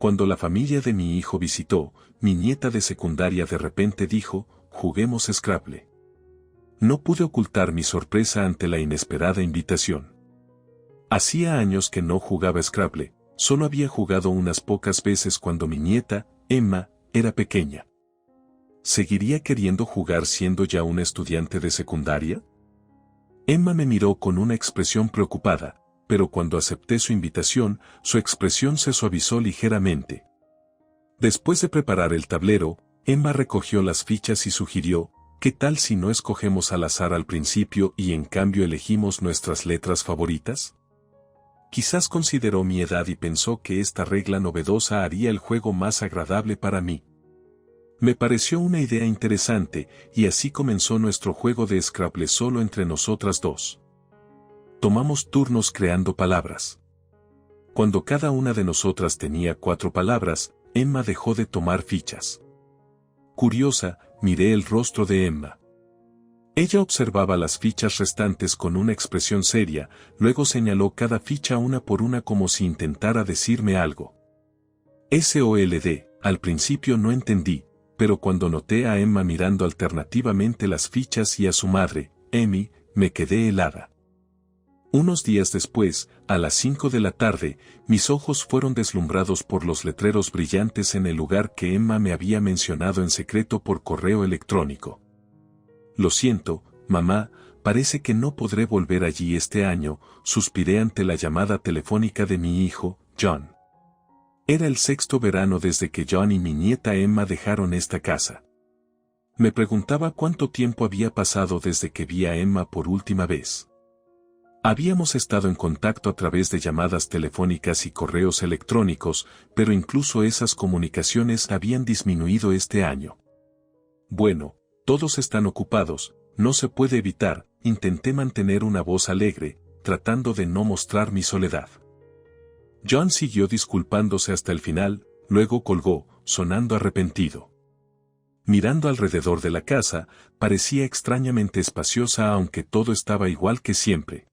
Cuando la familia de mi hijo visitó, mi nieta de secundaria de repente dijo, juguemos Scrabble. No pude ocultar mi sorpresa ante la inesperada invitación. Hacía años que no jugaba Scrabble, solo había jugado unas pocas veces cuando mi nieta, Emma, era pequeña. ¿Seguiría queriendo jugar siendo ya una estudiante de secundaria? Emma me miró con una expresión preocupada, pero cuando acepté su invitación, su expresión se suavizó ligeramente. Después de preparar el tablero, Emma recogió las fichas y sugirió, ¿qué tal si no escogemos al azar al principio y en cambio elegimos nuestras letras favoritas? Quizás consideró mi edad y pensó que esta regla novedosa haría el juego más agradable para mí. Me pareció una idea interesante, y así comenzó nuestro juego de Scrabble solo entre nosotras dos. Tomamos turnos creando palabras. Cuando cada una de nosotras tenía 4 palabras, Emma dejó de tomar fichas. Curiosa, miré el rostro de Emma. Ella observaba las fichas restantes con una expresión seria, luego señaló cada ficha una por una como si intentara decirme algo. SOLD, al principio no entendí, pero cuando noté a Emma mirando alternativamente las fichas y a su madre, Emmy, me quedé helada. Unos días después, a las 5 de la tarde, mis ojos fueron deslumbrados por los letreros brillantes en el lugar que Emma me había mencionado en secreto por correo electrónico. Lo siento, mamá, parece que no podré volver allí este año, suspiré ante la llamada telefónica de mi hijo, John. Era el 6º verano desde que John y mi nieta Emma dejaron esta casa. Me preguntaba cuánto tiempo había pasado desde que vi a Emma por última vez. Habíamos estado en contacto a través de llamadas telefónicas y correos electrónicos, pero incluso esas comunicaciones habían disminuido este año. Bueno, todos están ocupados, no se puede evitar, intenté mantener una voz alegre, tratando de no mostrar mi soledad. John siguió disculpándose hasta el final, luego colgó, sonando arrepentido. Mirando alrededor de la casa, parecía extrañamente espaciosa aunque todo estaba igual que siempre.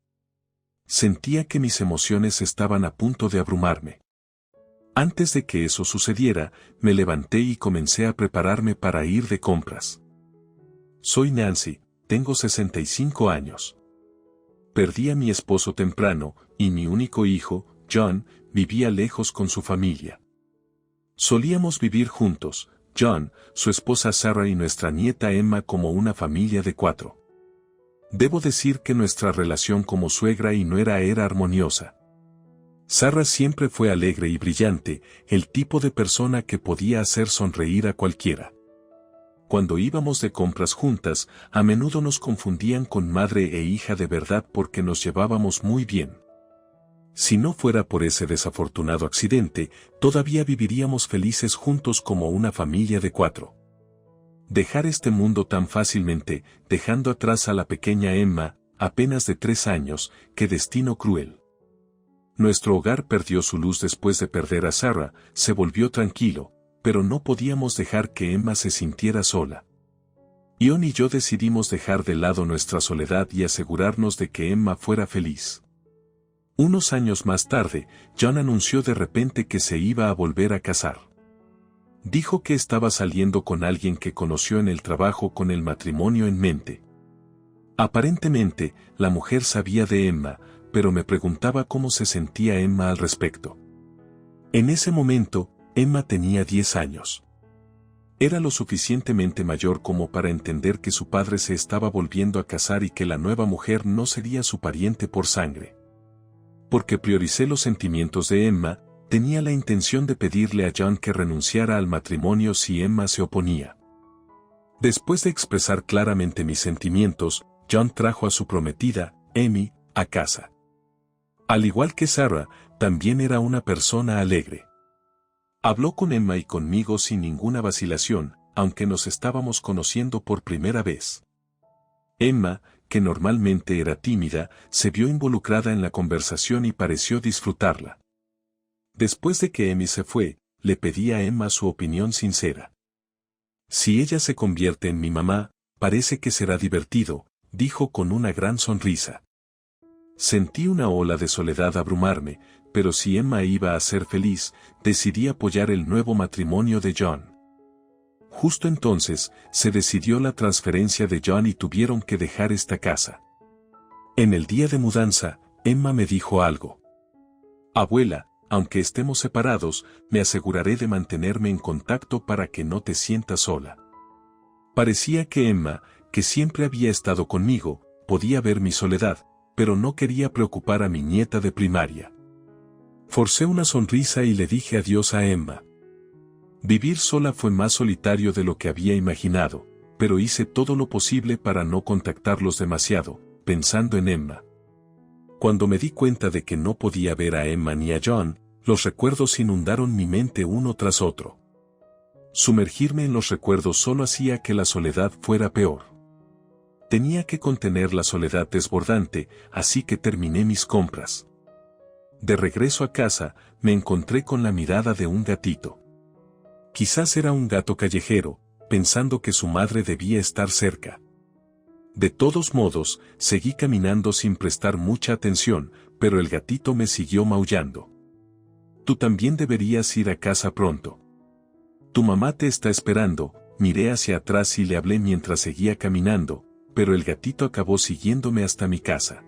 Sentía que mis emociones estaban a punto de abrumarme. Antes de que eso sucediera, me levanté y comencé a prepararme para ir de compras. Soy Nancy, tengo 65 años. Perdí a mi esposo temprano, y mi único hijo, John, vivía lejos con su familia. Solíamos vivir juntos, John, su esposa Sarah y nuestra nieta Emma como una familia de 4. Debo decir que nuestra relación como suegra y nuera era armoniosa. Sarah siempre fue alegre y brillante, el tipo de persona que podía hacer sonreír a cualquiera. Cuando íbamos de compras juntas, a menudo nos confundían con madre e hija de verdad porque nos llevábamos muy bien. Si no fuera por ese desafortunado accidente, todavía viviríamos felices juntos como una familia de 4. Dejar este mundo tan fácilmente, dejando atrás a la pequeña Emma, apenas de 3 años, qué destino cruel. Nuestro hogar perdió su luz después de perder a Sarah, se volvió tranquilo, pero no podíamos dejar que Emma se sintiera sola. Ion y yo decidimos dejar de lado nuestra soledad y asegurarnos de que Emma fuera feliz. Unos años más tarde, John anunció de repente que se iba a volver a casar. Dijo que estaba saliendo con alguien que conoció en el trabajo con el matrimonio en mente. Aparentemente, la mujer sabía de Emma, pero me preguntaba cómo se sentía Emma al respecto. En ese momento, Emma tenía 10 años. Era lo suficientemente mayor como para entender que su padre se estaba volviendo a casar y que la nueva mujer no sería su pariente por sangre. Porque prioricé los sentimientos de Emma, tenía la intención de pedirle a John que renunciara al matrimonio si Emma se oponía. Después de expresar claramente mis sentimientos, John trajo a su prometida, Emmy, a casa. Al igual que Sarah, también era una persona alegre. Habló con Emma y conmigo sin ninguna vacilación, aunque nos estábamos conociendo por primera vez. Emma, que normalmente era tímida, se vio involucrada en la conversación y pareció disfrutarla. Después de que Emmy se fue, le pedí a Emma su opinión sincera. Si ella se convierte en mi mamá, parece que será divertido, dijo con una gran sonrisa. Sentí una ola de soledad abrumarme, pero si Emma iba a ser feliz, decidí apoyar el nuevo matrimonio de John. Justo entonces, se decidió la transferencia de John y tuvieron que dejar esta casa. En el día de mudanza, Emma me dijo algo. Abuela, aunque estemos separados, me aseguraré de mantenerme en contacto para que no te sientas sola. Parecía que Emma, que siempre había estado conmigo, podía ver mi soledad, pero no quería preocupar a mi nieta de primaria. Forcé una sonrisa y le dije adiós a Emma. Vivir sola fue más solitario de lo que había imaginado, pero hice todo lo posible para no contactarlos demasiado, pensando en Emma. Cuando me di cuenta de que no podía ver a Emma ni a John, los recuerdos inundaron mi mente uno tras otro. Sumergirme en los recuerdos solo hacía que la soledad fuera peor. Tenía que contener la soledad desbordante, así que terminé mis compras. De regreso a casa, me encontré con la mirada de un gatito. Quizás era un gato callejero, pensando que su madre debía estar cerca. De todos modos, seguí caminando sin prestar mucha atención, pero el gatito me siguió maullando. Tú también deberías ir a casa pronto. Tu mamá te está esperando. Miré hacia atrás y le hablé mientras seguía caminando, pero el gatito acabó siguiéndome hasta mi casa.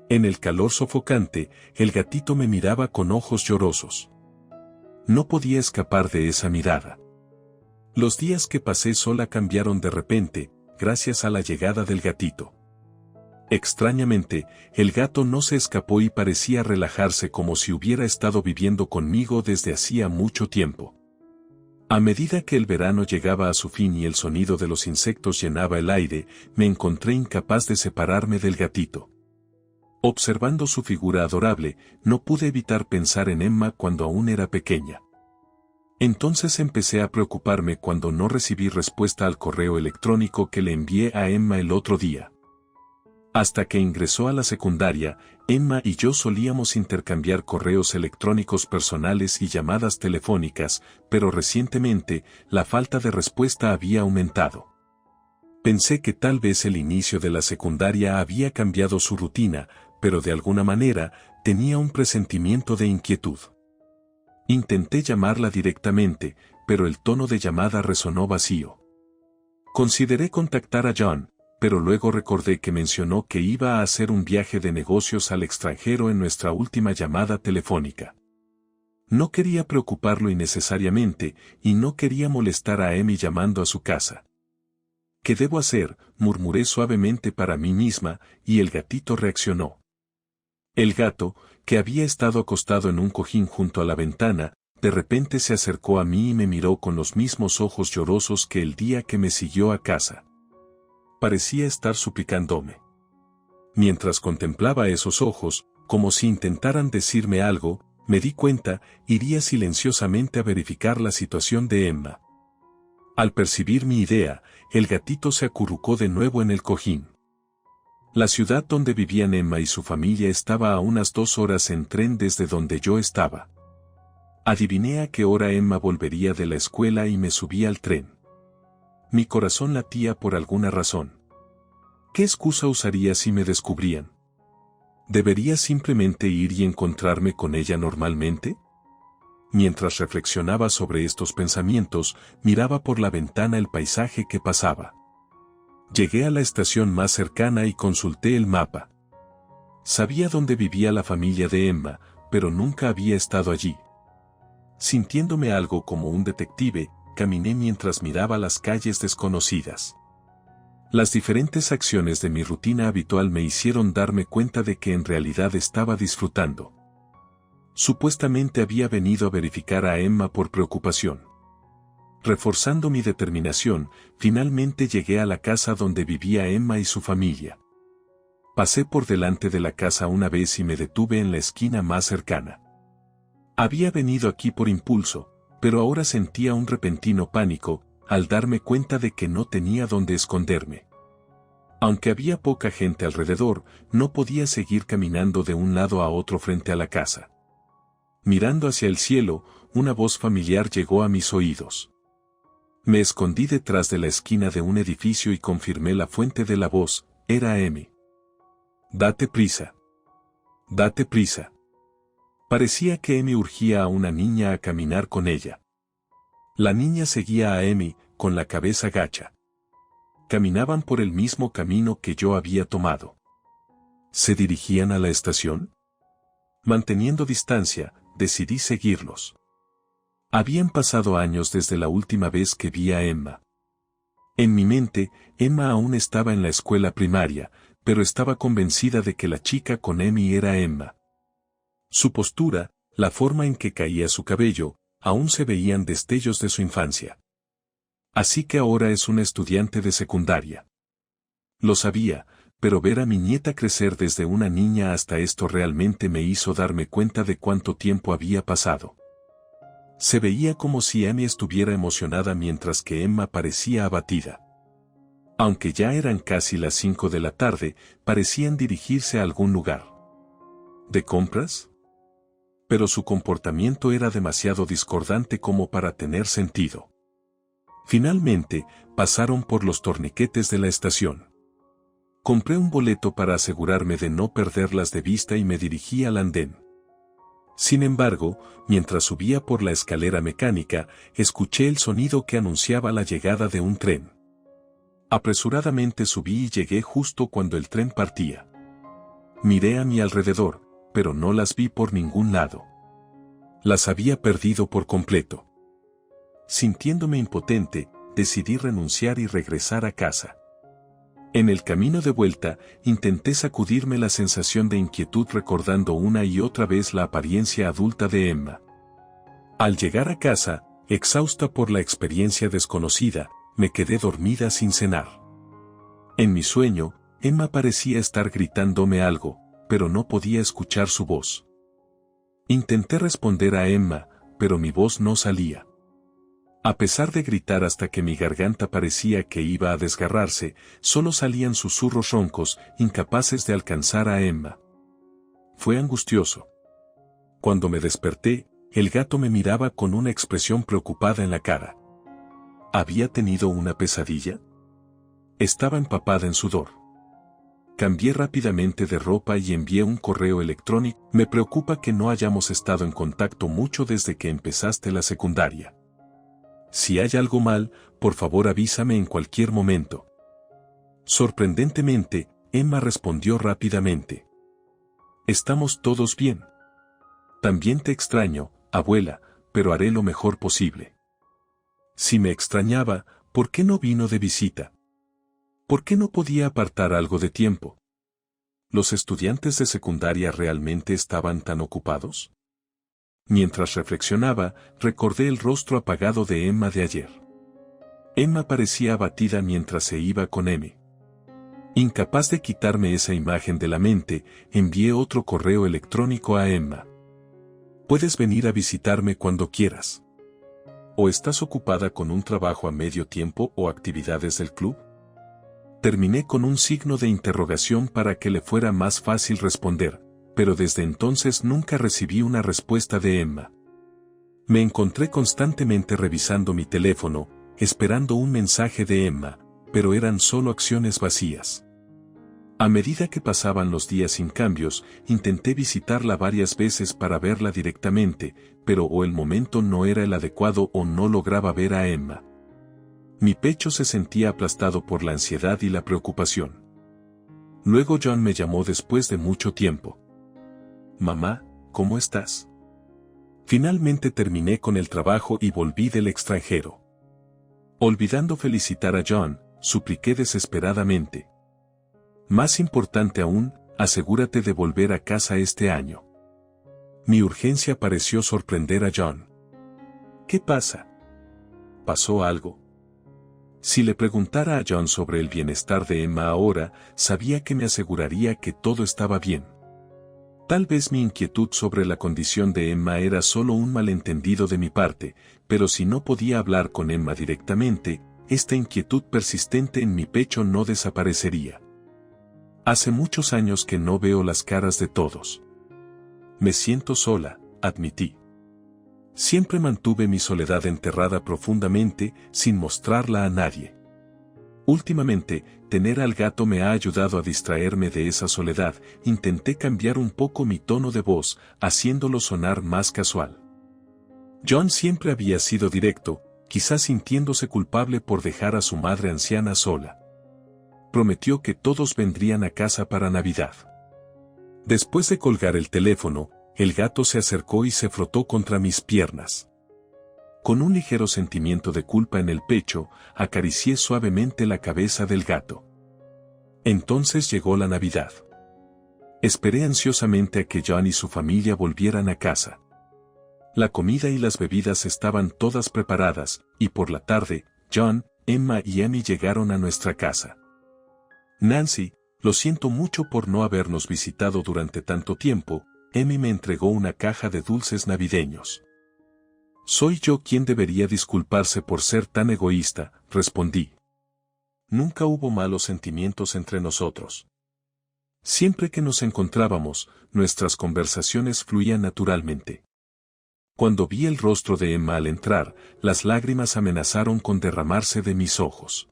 En el calor sofocante, el gatito me miraba con ojos llorosos. No podía escapar de esa mirada. Los días que pasé sola cambiaron de repente, gracias a la llegada del gatito. Extrañamente, el gato no se escapó y parecía relajarse como si hubiera estado viviendo conmigo desde hacía mucho tiempo. A medida que el verano llegaba a su fin y el sonido de los insectos llenaba el aire, me encontré incapaz de separarme del gatito. Observando su figura adorable, no pude evitar pensar en Emma cuando aún era pequeña. Entonces empecé a preocuparme cuando no recibí respuesta al correo electrónico que le envié a Emma el otro día. Hasta que ingresó a la secundaria, Emma y yo solíamos intercambiar correos electrónicos personales y llamadas telefónicas, pero recientemente, la falta de respuesta había aumentado. Pensé que tal vez el inicio de la secundaria había cambiado su rutina, pero de alguna manera, tenía un presentimiento de inquietud. Intenté llamarla directamente, pero el tono de llamada resonó vacío. Consideré contactar a John, pero luego recordé que mencionó que iba a hacer un viaje de negocios al extranjero en nuestra última llamada telefónica. No quería preocuparlo innecesariamente, y no quería molestar a Emmy llamando a su casa. ¿Qué debo hacer?, murmuré suavemente para mí misma, y el gatito reaccionó. El gato, que había estado acostado en un cojín junto a la ventana, de repente se acercó a mí y me miró con los mismos ojos llorosos que el día que me siguió a casa. Parecía estar suplicándome. Mientras contemplaba esos ojos, como si intentaran decirme algo, me di cuenta, iría silenciosamente a verificar la situación de Emma. Al percibir mi idea, el gatito se acurrucó de nuevo en el cojín. La ciudad donde vivían Emma y su familia estaba a unas 2 horas en tren desde donde yo estaba. Adiviné a qué hora Emma volvería de la escuela y me subí al tren. Mi corazón latía por alguna razón. ¿Qué excusa usaría si me descubrían? ¿Debería simplemente ir y encontrarme con ella normalmente? Mientras reflexionaba sobre estos pensamientos, miraba por la ventana el paisaje que pasaba. Llegué a la estación más cercana y consulté el mapa. Sabía dónde vivía la familia de Emma, pero nunca había estado allí. Sintiéndome algo como un detective, caminé mientras miraba las calles desconocidas. Las diferentes acciones de mi rutina habitual me hicieron darme cuenta de que en realidad estaba disfrutando. Supuestamente había venido a verificar a Emma por preocupación. Reforzando mi determinación, finalmente llegué a la casa donde vivía Emma y su familia. Pasé por delante de la casa una vez y me detuve en la esquina más cercana. Había venido aquí por impulso, pero ahora sentía un repentino pánico, al darme cuenta de que no tenía dónde esconderme. Aunque había poca gente alrededor, no podía seguir caminando de un lado a otro frente a la casa. Mirando hacia el cielo, una voz familiar llegó a mis oídos. Me escondí detrás de la esquina de un edificio y confirmé la fuente de la voz, era Emmy. «Date prisa. Date prisa». Parecía que Emi urgía a una niña a caminar con ella. La niña seguía a Emi, con la cabeza gacha. Caminaban por el mismo camino que yo había tomado. ¿Se dirigían a la estación? Manteniendo distancia, decidí seguirlos. Habían pasado años desde la última vez que vi a Emma. En mi mente, Emma aún estaba en la escuela primaria, pero estaba convencida de que la chica con Emi era Emma. Su postura, la forma en que caía su cabello, aún se veían destellos de su infancia. Así que ahora es una estudiante de secundaria. Lo sabía, pero ver a mi nieta crecer desde una niña hasta esto realmente me hizo darme cuenta de cuánto tiempo había pasado. Se veía como si Emi estuviera emocionada mientras que Emma parecía abatida. Aunque ya eran casi las 5 de la tarde, parecían dirigirse a algún lugar. ¿De compras? Pero su comportamiento era demasiado discordante como para tener sentido. Finalmente, pasaron por los torniquetes de la estación. Compré un boleto para asegurarme de no perderlas de vista y me dirigí al andén. Sin embargo, mientras subía por la escalera mecánica, escuché el sonido que anunciaba la llegada de un tren. Apresuradamente subí y llegué justo cuando el tren partía. Miré a mi alrededor, pero no las vi por ningún lado. Las había perdido por completo. Sintiéndome impotente, decidí renunciar y regresar a casa. En el camino de vuelta, intenté sacudirme la sensación de inquietud recordando una y otra vez la apariencia adulta de Emma. Al llegar a casa, exhausta por la experiencia desconocida, me quedé dormida sin cenar. En mi sueño, Emma parecía estar gritándome algo, pero no podía escuchar su voz. Intenté responder a Emma, pero mi voz no salía. A pesar de gritar hasta que mi garganta parecía que iba a desgarrarse, solo salían susurros roncos, incapaces de alcanzar a Emma. Fue angustioso. Cuando me desperté, el gato me miraba con una expresión preocupada en la cara. ¿Había tenido una pesadilla? Estaba empapada en sudor. Cambié rápidamente de ropa y envié un correo electrónico. Me preocupa que no hayamos estado en contacto mucho desde que empezaste la secundaria. Si hay algo mal, por favor avísame en cualquier momento. Sorprendentemente, Emma respondió rápidamente. Estamos todos bien. También te extraño, abuela, pero haré lo mejor posible. Si me extrañaba, ¿por qué no vino de visita? ¿Por qué no podía apartar algo de tiempo? ¿Los estudiantes de secundaria realmente estaban tan ocupados? Mientras reflexionaba, recordé el rostro apagado de Emma de ayer. Emma parecía abatida mientras se iba con Emi. Incapaz de quitarme esa imagen de la mente, envié otro correo electrónico a Emma. ¿Puedes venir a visitarme cuando quieras? ¿O estás ocupada con un trabajo a medio tiempo o actividades del club? Terminé con un signo de interrogación para que le fuera más fácil responder, pero desde entonces nunca recibí una respuesta de Emma. Me encontré constantemente revisando mi teléfono, esperando un mensaje de Emma, pero eran solo acciones vacías. A medida que pasaban los días sin cambios, intenté visitarla varias veces para verla directamente, pero o el momento no era el adecuado o no lograba ver a Emma. Mi pecho se sentía aplastado por la ansiedad y la preocupación. Luego John me llamó después de mucho tiempo. Mamá, ¿cómo estás? Finalmente terminé con el trabajo y volví del extranjero. Olvidando felicitar a John, supliqué desesperadamente. Más importante aún, asegúrate de volver a casa este año. Mi urgencia pareció sorprender a John. ¿Qué pasa? ¿Pasó algo? Si le preguntara a John sobre el bienestar de Emma ahora, sabía que me aseguraría que todo estaba bien. Tal vez mi inquietud sobre la condición de Emma era solo un malentendido de mi parte, pero si no podía hablar con Emma directamente, esta inquietud persistente en mi pecho no desaparecería. Hace muchos años que no veo las caras de todos. Me siento sola, admití. Siempre mantuve mi soledad enterrada profundamente, sin mostrarla a nadie. Últimamente, tener al gato me ha ayudado a distraerme de esa soledad. Intenté cambiar un poco mi tono de voz, haciéndolo sonar más casual. John siempre había sido directo, quizás sintiéndose culpable por dejar a su madre anciana sola. Prometió que todos vendrían a casa para Navidad. Después de colgar el teléfono, el gato se acercó y se frotó contra mis piernas. Con un ligero sentimiento de culpa en el pecho, acaricié suavemente la cabeza del gato. Entonces llegó la Navidad. Esperé ansiosamente a que John y su familia volvieran a casa. La comida y las bebidas estaban todas preparadas, y por la tarde, John, Emma y Amy llegaron a nuestra casa. Nancy, lo siento mucho por no habernos visitado durante tanto tiempo. Amy me entregó una caja de dulces navideños. Soy yo quien debería disculparse por ser tan egoísta, respondí. Nunca hubo malos sentimientos entre nosotros. Siempre que nos encontrábamos, nuestras conversaciones fluían naturalmente. Cuando vi el rostro de Emma al entrar, las lágrimas amenazaron con derramarse de mis ojos.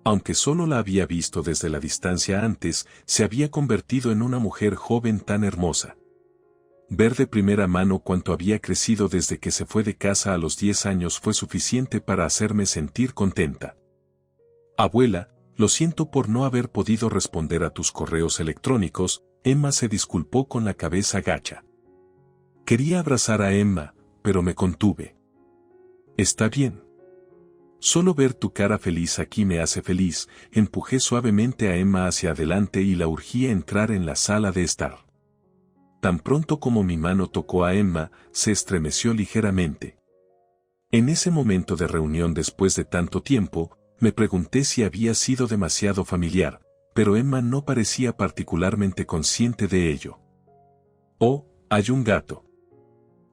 Aunque solo la había visto desde la distancia antes, se había convertido en una mujer joven tan hermosa. Ver de primera mano cuánto había crecido desde que se fue de casa a los 10 años fue suficiente para hacerme sentir contenta. Abuela, lo siento por no haber podido responder a tus correos electrónicos. Emma se disculpó con la cabeza gacha. Quería abrazar a Emma, pero me contuve. Está bien. Solo ver tu cara feliz aquí me hace feliz. Empujé suavemente a Emma hacia adelante y la urgí a entrar en la sala de estar. Tan pronto como mi mano tocó a Emma, se estremeció ligeramente. En ese momento de reunión después de tanto tiempo, me pregunté si había sido demasiado familiar, pero Emma no parecía particularmente consciente de ello. Oh, hay un gato.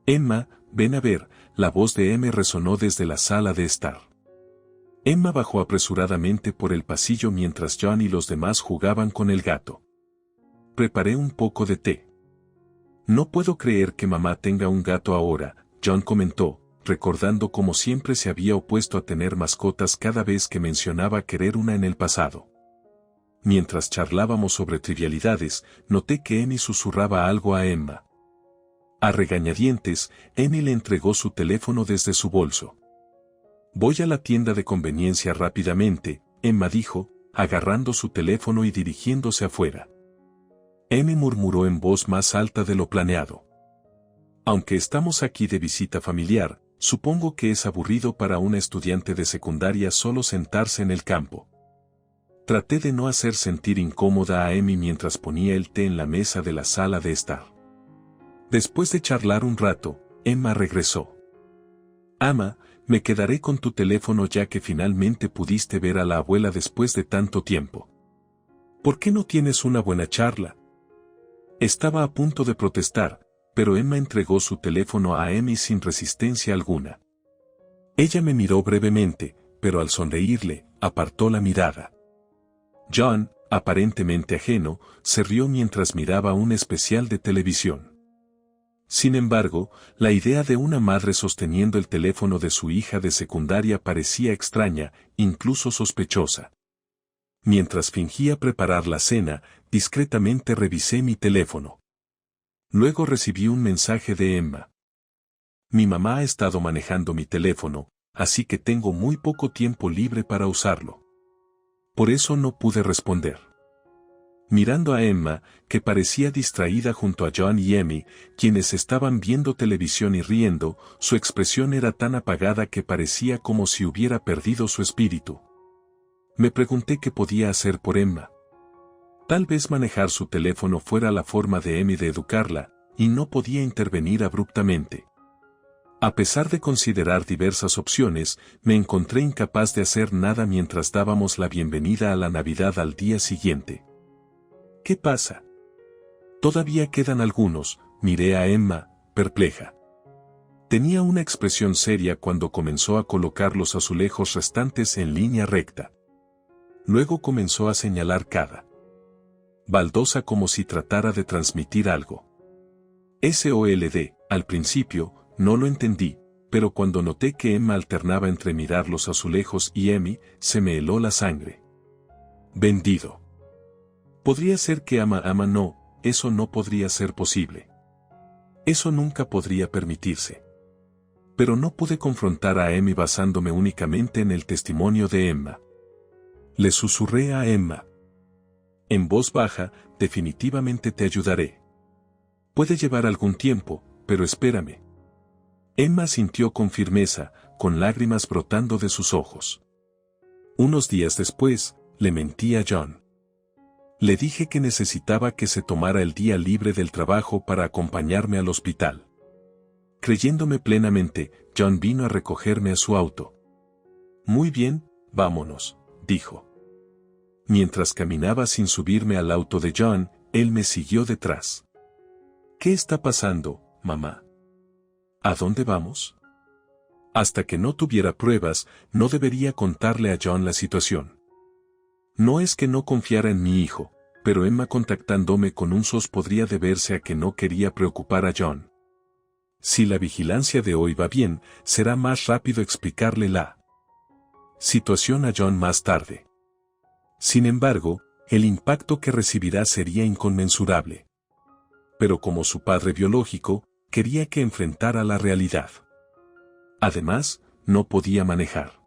Emma, ven a ver, la voz de Emma resonó desde la sala de estar. Emma bajó apresuradamente por el pasillo mientras John y los demás jugaban con el gato. Preparé un poco de té. No puedo creer que mamá tenga un gato ahora, John comentó, recordando cómo siempre se había opuesto a tener mascotas cada vez que mencionaba querer una en el pasado. Mientras charlábamos sobre trivialidades, noté que Amy susurraba algo a Emma. A regañadientes, Amy le entregó su teléfono desde su bolso. Voy a la tienda de conveniencia rápidamente, Emma dijo, agarrando su teléfono y dirigiéndose afuera. Amy murmuró en voz más alta de lo planeado. Aunque estamos aquí de visita familiar, supongo que es aburrido para una estudiante de secundaria solo sentarse en el campo. Traté de no hacer sentir incómoda a Amy mientras ponía el té en la mesa de la sala de estar. Después de charlar un rato, Emma regresó. Ama, me quedaré con tu teléfono ya que finalmente pudiste ver a la abuela después de tanto tiempo. ¿Por qué no tienes una buena charla? Estaba a punto de protestar, pero Emma entregó su teléfono a Amy sin resistencia alguna. Ella me miró brevemente, pero al sonreírle, apartó la mirada. John, aparentemente ajeno, se rió mientras miraba un especial de televisión. Sin embargo, la idea de una madre sosteniendo el teléfono de su hija de secundaria parecía extraña, incluso sospechosa. Mientras fingía preparar la cena, discretamente revisé mi teléfono. Luego recibí un mensaje de Emma. Mi mamá ha estado manejando mi teléfono, así que tengo muy poco tiempo libre para usarlo. Por eso no pude responder. Mirando a Emma, que parecía distraída junto a John y Amy, quienes estaban viendo televisión y riendo, su expresión era tan apagada que parecía como si hubiera perdido su espíritu. Me pregunté qué podía hacer por Emma. Tal vez manejar su teléfono fuera la forma de Amy de educarla, y no podía intervenir abruptamente. A pesar de considerar diversas opciones, me encontré incapaz de hacer nada mientras dábamos la bienvenida a la Navidad al día siguiente. ¿Qué pasa? Todavía quedan algunos, miré a Emma, perpleja. Tenía una expresión seria cuando comenzó a colocar los azulejos restantes en línea recta. Luego comenzó a señalar cada baldosa como si tratara de transmitir algo. SOLD, al principio, no lo entendí, pero cuando noté que Emma alternaba entre mirar los azulejos y Amy, se me heló la sangre. Vendido. Podría ser que no, eso no podría ser posible. Eso nunca podría permitirse. Pero no pude confrontar a Amy basándome únicamente en el testimonio de Emma. Le susurré a Emma. En voz baja, definitivamente te ayudaré. Puede llevar algún tiempo, pero espérame. Emma sintió con firmeza, con lágrimas brotando de sus ojos. Unos días después, le mentí a John. Le dije que necesitaba que se tomara el día libre del trabajo para acompañarme al hospital. Creyéndome plenamente, John vino a recogerme a su auto. Muy bien, vámonos, dijo. Mientras caminaba sin subirme al auto de John, él me siguió detrás. ¿Qué está pasando, mamá? ¿A dónde vamos? Hasta que no tuviera pruebas, no debería contarle a John la situación. No es que no confiara en mi hijo, pero Emma contactándome con un SOS podría deberse a que no quería preocupar a John. Si la vigilancia de hoy va bien, será más rápido explicarle la situación a John más tarde. Sin embargo, el impacto que recibirá sería inconmensurable. Pero como su padre biológico, quería que enfrentara la realidad. Además, no podía manejar.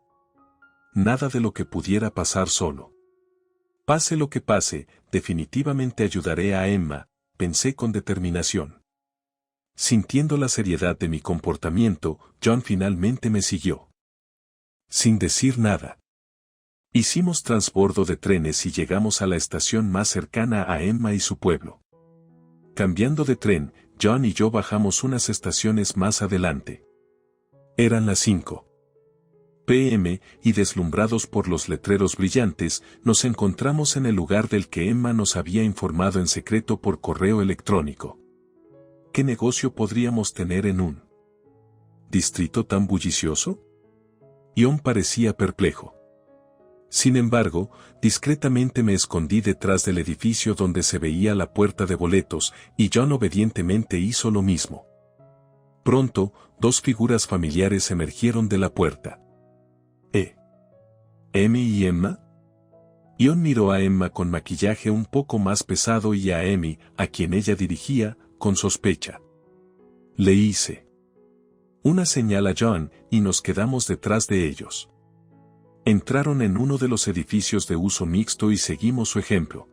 Nada de lo que pudiera pasar solo. Pase lo que pase, definitivamente ayudaré a Emma, pensé con determinación. Sintiendo la seriedad de mi comportamiento, John finalmente me siguió. Sin decir nada. Hicimos transbordo de trenes y llegamos a la estación más cercana a Emma y su pueblo. Cambiando de tren, John y yo bajamos unas estaciones más adelante. Eran las 5 p.m. y deslumbrados por los letreros brillantes, nos encontramos en el lugar del que Emma nos había informado en secreto por correo electrónico. ¿Qué negocio podríamos tener en un distrito tan bullicioso? John parecía perplejo. Sin embargo, discretamente me escondí detrás del edificio donde se veía la puerta de boletos, y John obedientemente hizo lo mismo. Pronto, dos figuras familiares emergieron de la puerta. ¿Amy y Emma? John miró a Emma con maquillaje un poco más pesado y a Amy, a quien ella dirigía, con sospecha. Le hice una señal a John y nos quedamos detrás de ellos. Entraron en uno de los edificios de uso mixto y seguimos su ejemplo.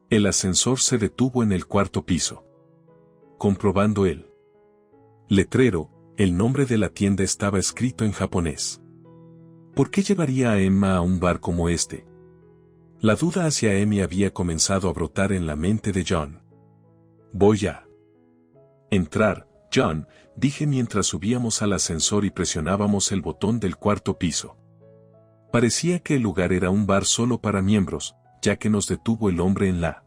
El ascensor se detuvo en el 4º piso. Comprobando el letrero, el nombre de la tienda estaba escrito en japonés. ¿Por qué llevaría a Emma a un bar como este? La duda hacia Amy había comenzado a brotar en la mente de John. Voy a entrar, John, dije mientras subíamos al ascensor y presionábamos el botón del 4º piso. Parecía que el lugar era un bar solo para miembros, ya que nos detuvo el hombre en la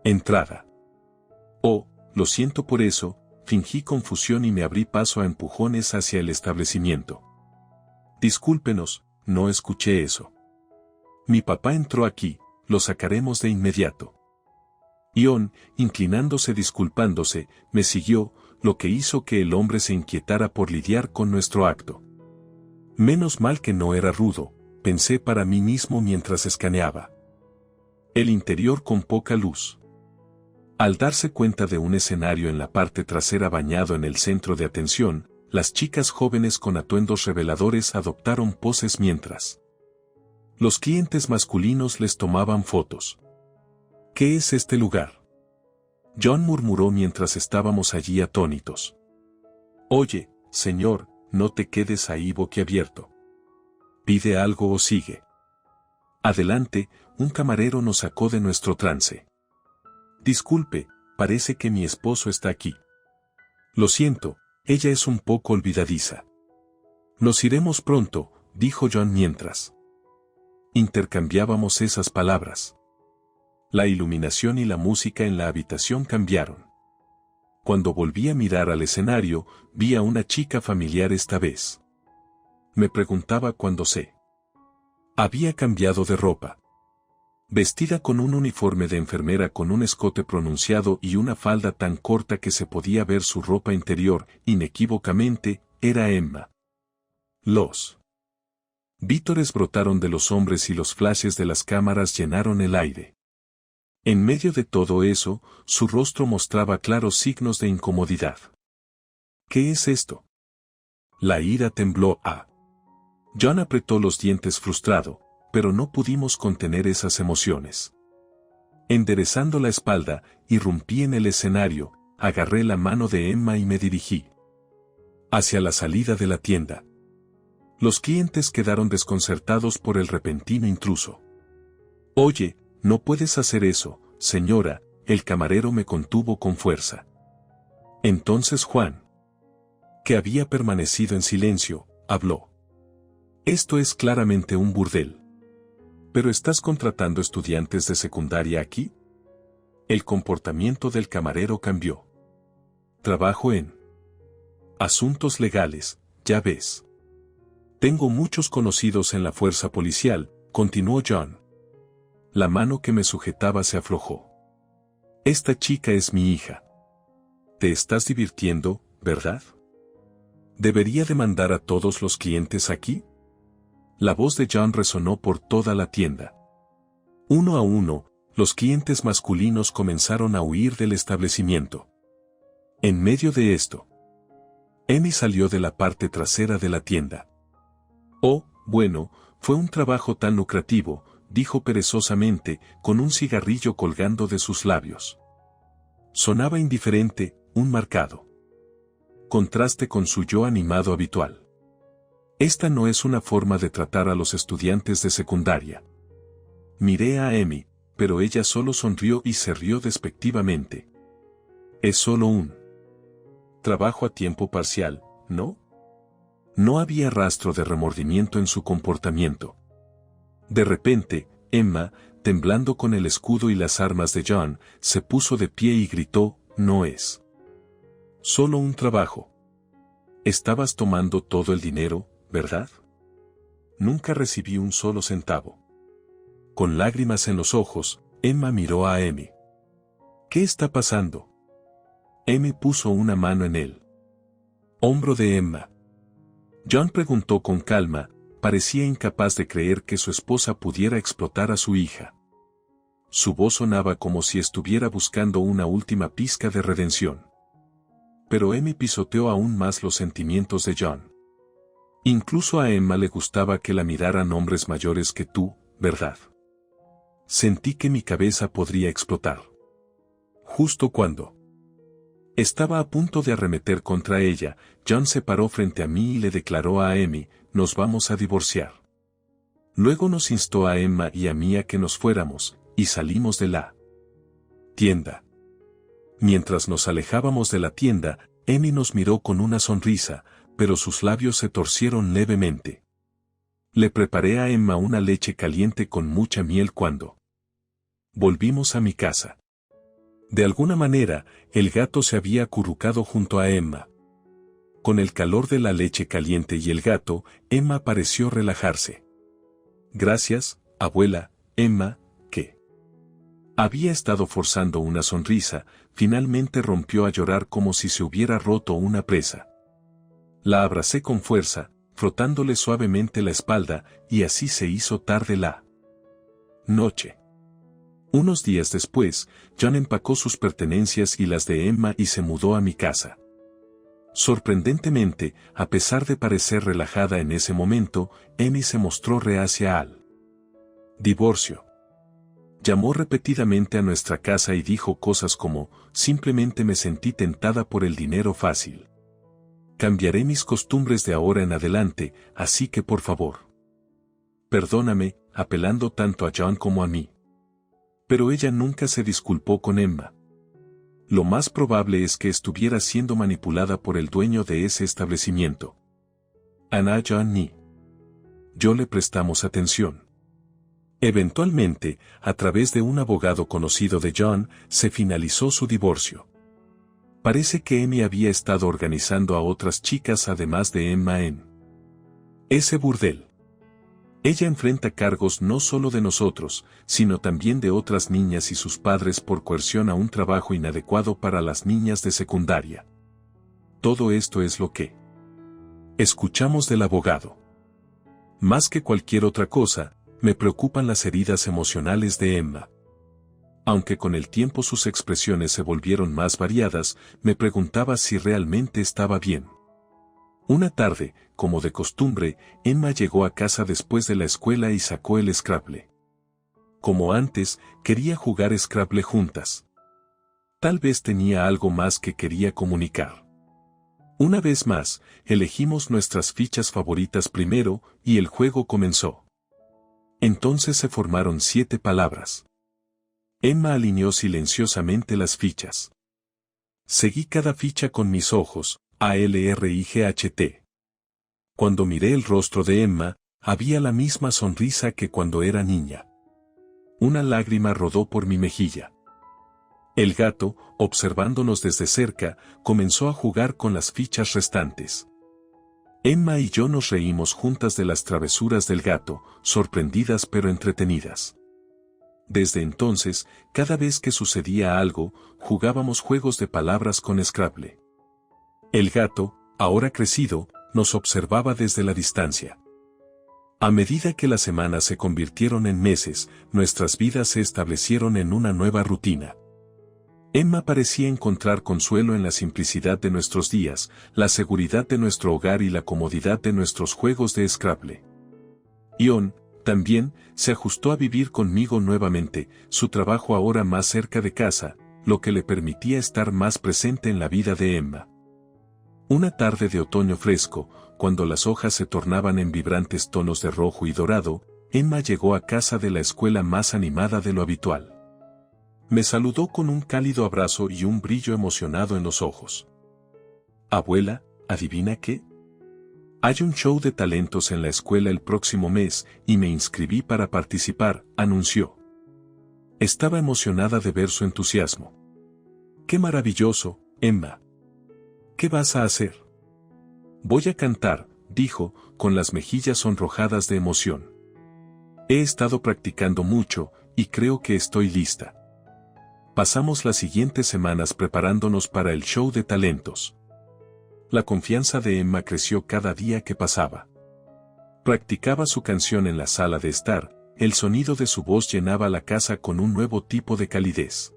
entrada. Oh, lo siento por eso, fingí confusión y me abrí paso a empujones hacia el establecimiento. Discúlpenos, no escuché eso. Mi papá entró aquí, lo sacaremos de inmediato. John, inclinándose disculpándose, me siguió, lo que hizo que el hombre se inquietara por lidiar con nuestro acto. Menos mal que no era rudo, pensé para mí mismo mientras escaneaba el interior con poca luz. Al darse cuenta de un escenario en la parte trasera bañado en el centro de atención, las chicas jóvenes con atuendos reveladores adoptaron poses mientras los clientes masculinos les tomaban fotos. ¿Qué es este lugar?, John murmuró mientras estábamos allí atónitos. Oye, señor, no te quedes ahí boquiabierto. Pide algo o sigue. Adelante, un camarero nos sacó de nuestro trance. Disculpe, parece que mi esposo está aquí. Lo siento, ella es un poco olvidadiza. Nos iremos pronto, dijo John mientras intercambiábamos esas palabras. La iluminación y la música en la habitación cambiaron. Cuando volví a mirar al escenario, vi a una chica familiar esta vez. Me preguntaba cuándo se había cambiado de ropa. Vestida con un uniforme de enfermera con un escote pronunciado y una falda tan corta que se podía ver su ropa interior, inequívocamente, era Emma. Los vítores brotaron de los hombres y los flashes de las cámaras llenaron el aire. En medio de todo eso, su rostro mostraba claros signos de incomodidad. ¿Qué es esto? La ira tembló a John. Apretó los dientes frustrado, pero no pudimos contener esas emociones. Enderezando la espalda, irrumpí en el escenario, agarré la mano de Emma y me dirigí hacia la salida de la tienda. Los clientes quedaron desconcertados por el repentino intruso. «Oye, no puedes hacer eso, señora», el camarero me contuvo con fuerza. Entonces Juan, que había permanecido en silencio, habló. «Esto es claramente un burdel. ¿Pero estás contratando estudiantes de secundaria aquí?» El comportamiento del camarero cambió. «Trabajo en asuntos legales, ya ves. Tengo muchos conocidos en la fuerza policial», continuó John. La mano que me sujetaba se aflojó. «Esta chica es mi hija. Te estás divirtiendo, ¿verdad? ¿Debería demandar a todos los clientes aquí?» La voz de John resonó por toda la tienda. Uno a uno, los clientes masculinos comenzaron a huir del establecimiento. En medio de esto, Amy salió de la parte trasera de la tienda. «Oh, bueno, fue un trabajo tan lucrativo», dijo perezosamente, con un cigarrillo colgando de sus labios. Sonaba indiferente, un marcado contraste con su yo animado habitual. Esta no es una forma de tratar a los estudiantes de secundaria. Miré a Amy, pero ella solo sonrió y se rió despectivamente. «Es solo un trabajo a tiempo parcial, ¿no?» No había rastro de remordimiento en su comportamiento. De repente, Emma, temblando con el escudo y las armas de John, se puso de pie y gritó: «No es solo un trabajo. Estabas tomando todo el dinero, ¿verdad? Nunca recibí un solo centavo». Con lágrimas en los ojos, Emma miró a Amy. «¿Qué está pasando?» Amy puso una mano en el hombro de Emma. John preguntó con calma, parecía incapaz de creer que su esposa pudiera explotar a su hija. Su voz sonaba como si estuviera buscando una última pizca de redención. Pero Amy pisoteó aún más los sentimientos de John. «Incluso a Emma le gustaba que la miraran hombres mayores que tú, ¿verdad?» Sentí que mi cabeza podría explotar. Justo cuando estaba a punto de arremeter contra ella, John se paró frente a mí y le declaró a Amy: «Nos vamos a divorciar». Luego nos instó a Emma y a mí a que nos fuéramos, y salimos de la tienda. Mientras nos alejábamos de la tienda, Amy nos miró con una sonrisa, pero sus labios se torcieron levemente. Le preparé a Emma una leche caliente con mucha miel cuando volvimos a mi casa. De alguna manera, el gato se había acurrucado junto a Emma. Con el calor de la leche caliente y el gato, Emma pareció relajarse. «Gracias, abuela». Emma, que había estado forzando una sonrisa, finalmente rompió a llorar como si se hubiera roto una presa. La abracé con fuerza, frotándole suavemente la espalda, y así se hizo tarde la noche. Unos días después, John empacó sus pertenencias y las de Emma y se mudó a mi casa. Sorprendentemente, a pesar de parecer relajada en ese momento, Amy se mostró reacia al divorcio. Llamó repetidamente a nuestra casa y dijo cosas como: «Simplemente me sentí tentada por el dinero fácil. Cambiaré mis costumbres de ahora en adelante, así que por favor, perdóname», apelando tanto a John como a mí. Pero ella nunca se disculpó con Emma. Lo más probable es que estuviera siendo manipulada por el dueño de ese establecimiento. Ana, John ni yo le prestamos atención. Eventualmente, a través de un abogado conocido de John, se finalizó su divorcio. Parece que Amy había estado organizando a otras chicas además de Emma en ese burdel. Ella enfrenta cargos no solo de nosotros, sino también de otras niñas y sus padres por coerción a un trabajo inadecuado para las niñas de secundaria. Todo esto es lo que Escuchamos del abogado. Más que cualquier otra cosa, me preocupan las heridas emocionales de Emma. Aunque con el tiempo sus expresiones se volvieron más variadas, me preguntaba si realmente estaba bien. Una tarde, como de costumbre, Emma llegó a casa después de la escuela y sacó el Scrabble. Como antes, quería jugar Scrabble juntas. Tal vez tenía algo más que quería comunicar. Una vez más, elegimos nuestras fichas favoritas primero, y el juego comenzó. Entonces se formaron 7 palabras. Emma alineó silenciosamente las fichas. Seguí cada ficha con mis ojos, ALRIGHT. Cuando miré el rostro de Emma, había la misma sonrisa que cuando era niña. Una lágrima rodó por mi mejilla. El gato, observándonos desde cerca, comenzó a jugar con las fichas restantes. Emma y yo nos reímos juntas de las travesuras del gato, sorprendidas pero entretenidas. Desde entonces, cada vez que sucedía algo, jugábamos juegos de palabras con Scrabble. El gato, ahora crecido, nos observaba desde la distancia. A medida que las semanas se convirtieron en meses, nuestras vidas se establecieron en una nueva rutina. Emma parecía encontrar consuelo en la simplicidad de nuestros días, la seguridad de nuestro hogar y la comodidad de nuestros juegos de Scrabble. Ion, también, se ajustó a vivir conmigo nuevamente, su trabajo ahora más cerca de casa, lo que le permitía estar más presente en la vida de Emma. Una tarde de otoño fresco, cuando las hojas se tornaban en vibrantes tonos de rojo y dorado, Emma llegó a casa de la escuela más animada de lo habitual. Me saludó con un cálido abrazo y un brillo emocionado en los ojos. Abuela, ¿adivina qué? Hay un show de talentos en la escuela el próximo mes y me inscribí para participar, anunció. Estaba emocionada de ver su entusiasmo. ¡Qué maravilloso, Emma! ¿Qué vas a hacer? Voy a cantar, dijo, con las mejillas sonrojadas de emoción. He estado practicando mucho, y creo que estoy lista. Pasamos las siguientes semanas preparándonos para el show de talentos. La confianza de Emma creció cada día que pasaba. Practicaba su canción en la sala de estar, el sonido de su voz llenaba la casa con un nuevo tipo de calidez.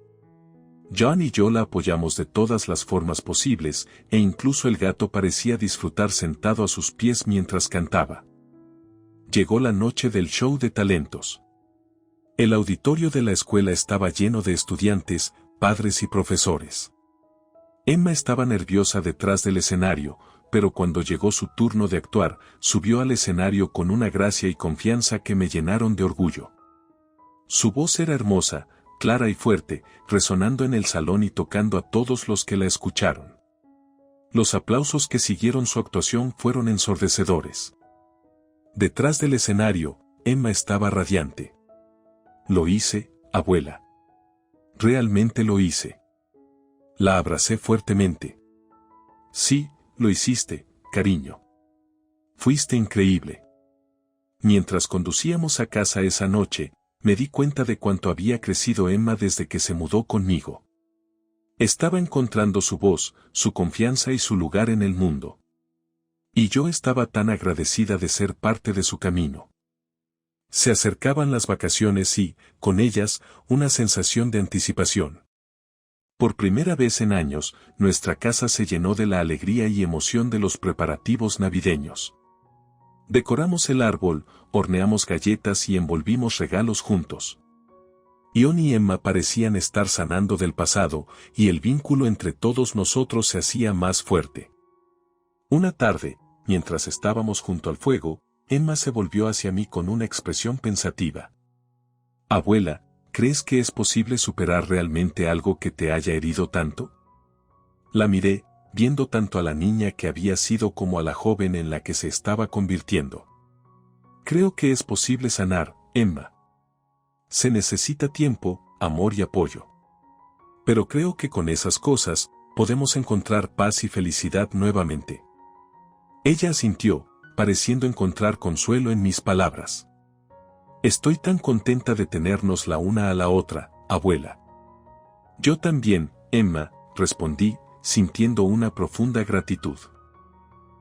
John y yo la apoyamos de todas las formas posibles, e incluso el gato parecía disfrutar sentado a sus pies mientras cantaba. Llegó la noche del show de talentos. El auditorio de la escuela estaba lleno de estudiantes, padres y profesores. Emma estaba nerviosa detrás del escenario, pero cuando llegó su turno de actuar, subió al escenario con una gracia y confianza que me llenaron de orgullo. Su voz era hermosa, clara y fuerte, resonando en el salón y tocando a todos los que la escucharon. Los aplausos que siguieron su actuación fueron ensordecedores. Detrás del escenario, Emma estaba radiante. Lo hice, abuela. Realmente lo hice. La abracé fuertemente. Sí, lo hiciste, cariño. Fuiste increíble. Mientras conducíamos a casa esa noche, me di cuenta de cuánto había crecido Emma desde que se mudó conmigo. Estaba encontrando su voz, su confianza y su lugar en el mundo. Y yo estaba tan agradecida de ser parte de su camino. Se acercaban las vacaciones y, con ellas, una sensación de anticipación. Por primera vez en años, nuestra casa se llenó de la alegría y emoción de los preparativos navideños. Decoramos el árbol, horneamos galletas y envolvimos regalos juntos. Ion y Emma parecían estar sanando del pasado, y el vínculo entre todos nosotros se hacía más fuerte. Una tarde, mientras estábamos junto al fuego, Emma se volvió hacia mí con una expresión pensativa. Abuela, ¿crees que es posible superar realmente algo que te haya herido tanto? La miré, viendo tanto a la niña que había sido como a la joven en la que se estaba convirtiendo. Creo que es posible sanar, Emma. Se necesita tiempo, amor y apoyo. Pero creo que con esas cosas, podemos encontrar paz y felicidad nuevamente. Ella asintió, pareciendo encontrar consuelo en mis palabras. Estoy tan contenta de tenernos la una a la otra, abuela. Yo también, Emma, respondí, sintiendo una profunda gratitud.